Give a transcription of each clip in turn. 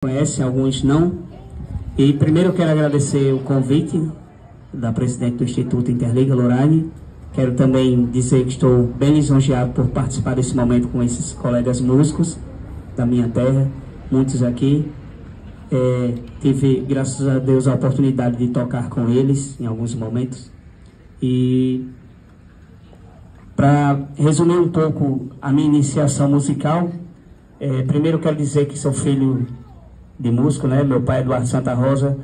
Conhecem, alguns não. E primeiro eu quero agradecer o convite da presidente do Instituto Interliga, Lorane. Quero também dizer que estou bem lisonjeado por participar desse momento com esses colegas músicos da minha terra, muitos aqui. Tive, graças a Deus, a oportunidade de tocar com eles em alguns momentos. E para resumir um pouco a minha iniciação musical, primeiro eu quero dizer que sou filho de músico, né? Meu pai, Eduardo Santa Rosa,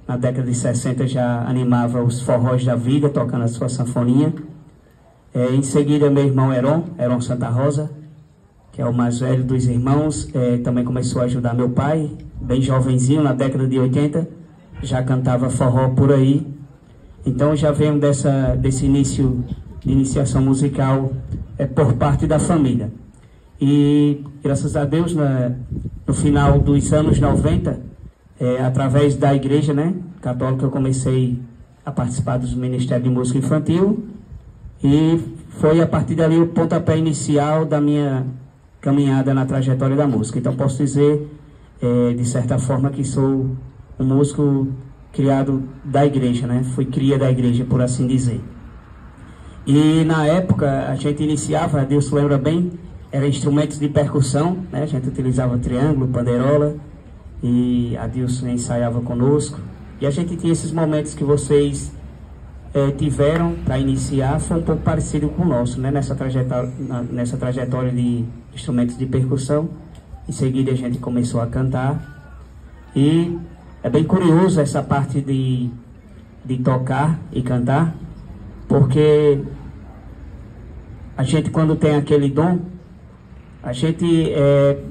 na década de 60 já animava os forrós da vida, tocando a sua sanfoninha. Em seguida, meu irmão Heron Santa Rosa, que é o mais velho dos irmãos, também começou a ajudar meu pai, bem jovenzinho, na década de 80, já cantava forró por aí. Então já venho desse início de iniciação musical por parte da família. E graças a Deus, no final dos anos 90, através da igreja, né, católica, eu comecei a participar dos Ministérios de Música Infantil, e foi a partir dali o pontapé inicial da minha caminhada na trajetória da música. Então posso dizer, de certa forma, que sou um músico criado da igreja, né? Fui cria da igreja, por assim dizer. E na época a gente iniciava, Deus se lembra bem, eram instrumentos de percussão, né? A gente utilizava triângulo, panderola, e a Deus ensaiava conosco. E a gente tinha esses momentos que vocês tiveram para iniciar, foi um pouco parecido com o nosso, né? Nessa trajetória de instrumentos de percussão. Em seguida a gente começou a cantar. E é bem curioso essa parte de tocar e cantar, porque a gente, quando tem aquele dom, a gente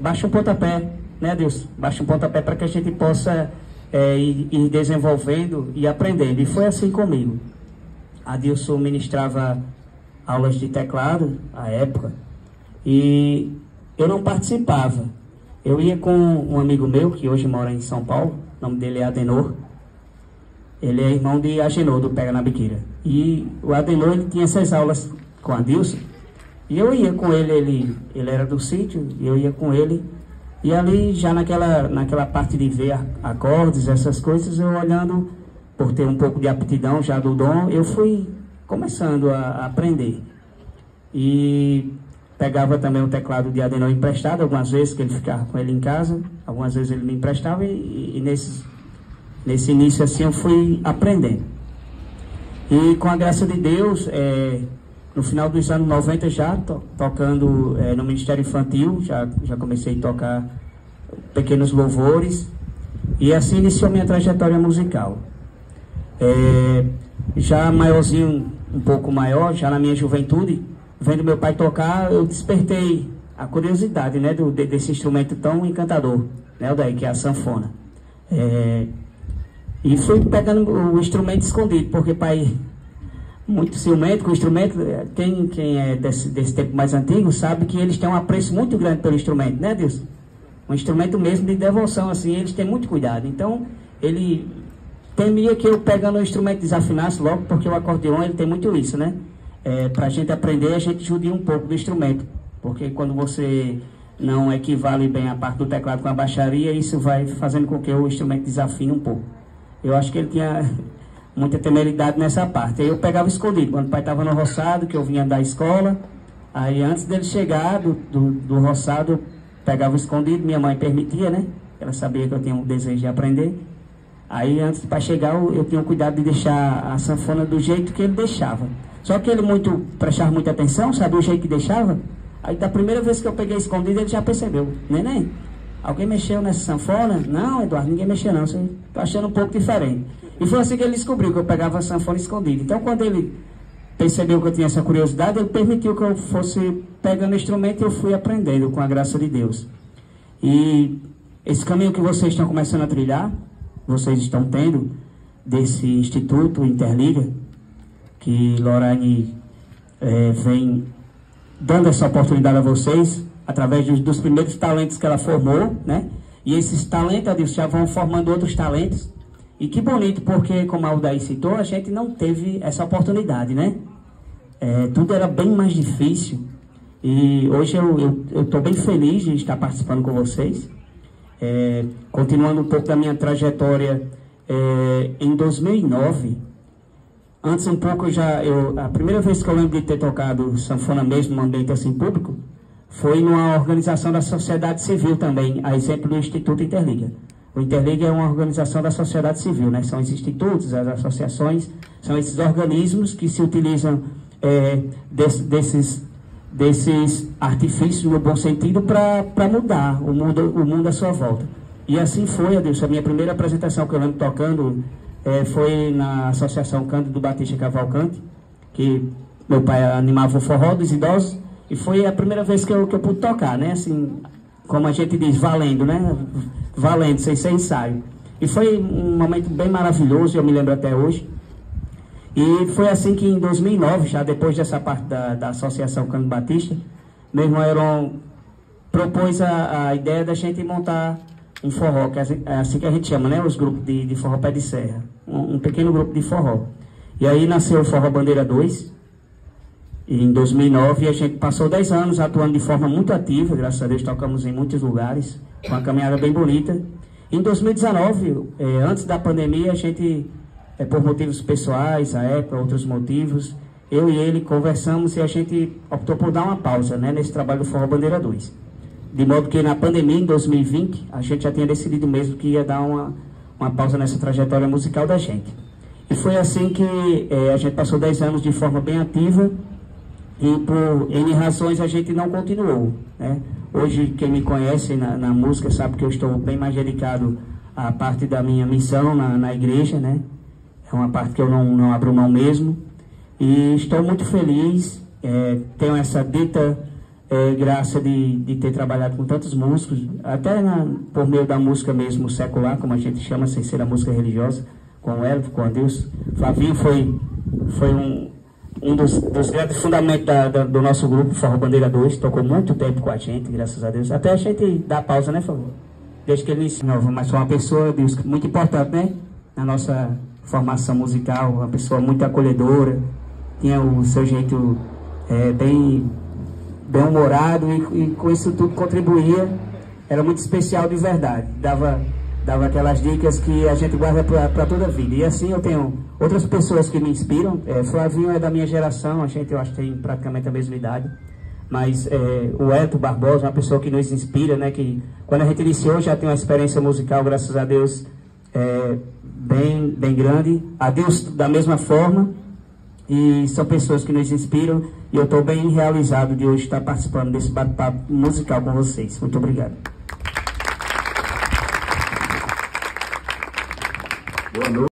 baixa um pontapé, né, Deus? Baixa um pontapé para que a gente possa ir desenvolvendo e aprendendo. E foi assim comigo. A Dilson ministrava aulas de teclado à época e eu não participava. Eu ia com um amigo meu que hoje mora em São Paulo, o nome dele é Adenor. Ele é irmão de Agenor, do Pega na Biqueira. E o Adenor, ele tinha essas aulas com a Dilson. E eu ia com ele, ele era do sítio, e eu ia com ele. E ali, já naquela parte de ver acordes, essas coisas, eu olhando, por ter um pouco de aptidão já do dom, eu fui começando a aprender. E pegava também o teclado de Adenor emprestado, algumas vezes que ele ficava com ele em casa, algumas vezes ele me emprestava, e nesse início assim eu fui aprendendo. E com a graça de Deus, no final dos anos 90 já, tocando no Ministério Infantil, já comecei a tocar pequenos louvores, e assim iniciou minha trajetória musical. Já maiorzinho, um pouco maior, já na minha juventude, vendo meu pai tocar, eu despertei a curiosidade, né, desse instrumento tão encantador, né, daí, que é a sanfona. E fui pegando o instrumento escondido, porque pai, muito ciumento com o instrumento. Quem é desse tempo mais antigo sabe que eles têm um apreço muito grande pelo instrumento, né, Deus? Um instrumento mesmo de devoção, assim, eles têm muito cuidado. Então, ele temia que eu pegando o instrumento desafinasse logo, porque o acordeão, ele tem muito isso, né? Pra gente aprender, a gente judia um pouco do instrumento, porque quando você não equivale bem a parte do teclado com a baixaria, isso vai fazendo com que o instrumento desafine um pouco. Eu acho que ele tinha muita temeridade nessa parte. Aí eu pegava escondido, quando o pai estava no roçado, que eu vinha da escola, aí antes dele chegar do roçado, eu pegava escondido, minha mãe permitia, né? Ela sabia que eu tinha um desejo de aprender. Aí antes para chegar, eu tinha o cuidado de deixar a sanfona do jeito que ele deixava. Só que ele prestava muita atenção, sabia o jeito que deixava. Aí da primeira vez que eu peguei escondido, ele já percebeu: neném, alguém mexeu nessa sanfona? Não, Eduardo, ninguém mexeu não, estou achando um pouco diferente. E foi assim que ele descobriu que eu pegava a sanfona escondida. Então quando ele percebeu que eu tinha essa curiosidade, ele permitiu que eu fosse pegando o instrumento, e eu fui aprendendo com a graça de Deus. E esse caminho que vocês estão começando a trilhar, vocês estão tendo desse Instituto Interliga, que Lorane vem dando essa oportunidade a vocês, através dos primeiros talentos que ela formou, né? E esses talentos já vão formando outros talentos. E que bonito, porque, como a Aldair citou, a gente não teve essa oportunidade, né? Tudo era bem mais difícil. E hoje eu estou bem feliz de estar participando com vocês. Continuando um pouco da minha trajetória, em 2009, antes um pouco a primeira vez que eu lembro de ter tocado sanfona mesmo no ambiente assim público, foi numa organização da sociedade civil também, a exemplo do Instituto Interliga. O Interliga é uma organização da sociedade civil, né? São os institutos, as associações, são esses organismos que se utilizam desses artifícios, no bom sentido, para mudar o mundo à sua volta. E assim foi, Adilson. A minha primeira apresentação que eu lembro tocando foi na Associação Cândido Batista Cavalcante, que meu pai animava o forró dos idosos, e foi a primeira vez que eu pude tocar, né? Assim, como a gente diz, valendo, né? Valendo, sem ensaio. E foi um momento bem maravilhoso, eu me lembro até hoje. E foi assim que em 2009, já depois dessa parte da Associação Cândido Batista, meu irmão Heron propôs a ideia da gente montar um forró, que é assim que a gente chama, né? Os grupos de forró pé de serra. Um pequeno grupo de forró. E aí nasceu o Forró Bandeira 2. E em 2009 a gente passou 10 anos atuando de forma muito ativa, graças a Deus tocamos em muitos lugares, com uma caminhada bem bonita. Em 2019, antes da pandemia, a gente, por motivos pessoais, a época, outros motivos, eu e ele conversamos e a gente optou por dar uma pausa, né, nesse trabalho do Forró Bandeira 2. De modo que na pandemia, em 2020, a gente já tinha decidido mesmo que ia dar uma pausa nessa trajetória musical da gente. E foi assim que a gente passou 10 anos de forma bem ativa, e por N razões a gente não continuou, né? Hoje quem me conhece na música sabe que eu estou bem mais dedicado à parte da minha missão na igreja, né? É uma parte que eu não abro mão mesmo. E estou muito feliz, tenho essa dita graça de ter trabalhado com tantos músicos, até por meio da música mesmo secular, como a gente chama, sem ser a música religiosa, com o Elton, com a Deus. Flavinho foi um dos grandes fundamentos do nosso grupo, Forró Bandeira 2, tocou muito tempo com a gente, graças a Deus. Até a gente dá pausa, né, Flavinho? Desde que ele ensinou, mas foi uma pessoa, Deus, muito importante, né? Na nossa formação musical, uma pessoa muito acolhedora, tinha o seu jeito bem humorado e com isso tudo contribuía, era muito especial de verdade, dava aquelas dicas que a gente guarda para toda a vida. E assim eu tenho outras pessoas que me inspiram. Flavinho é da minha geração, eu acho que tem praticamente a mesma idade. Mas o Elton Barbosa é uma pessoa que nos inspira, né? Que quando a gente iniciou já tem uma experiência musical, graças a Deus, bem grande. A Deus da mesma forma. E são pessoas que nos inspiram. E eu estou bem realizado de hoje estar participando desse bate-papo musical com vocês. Muito obrigado. Boa noite.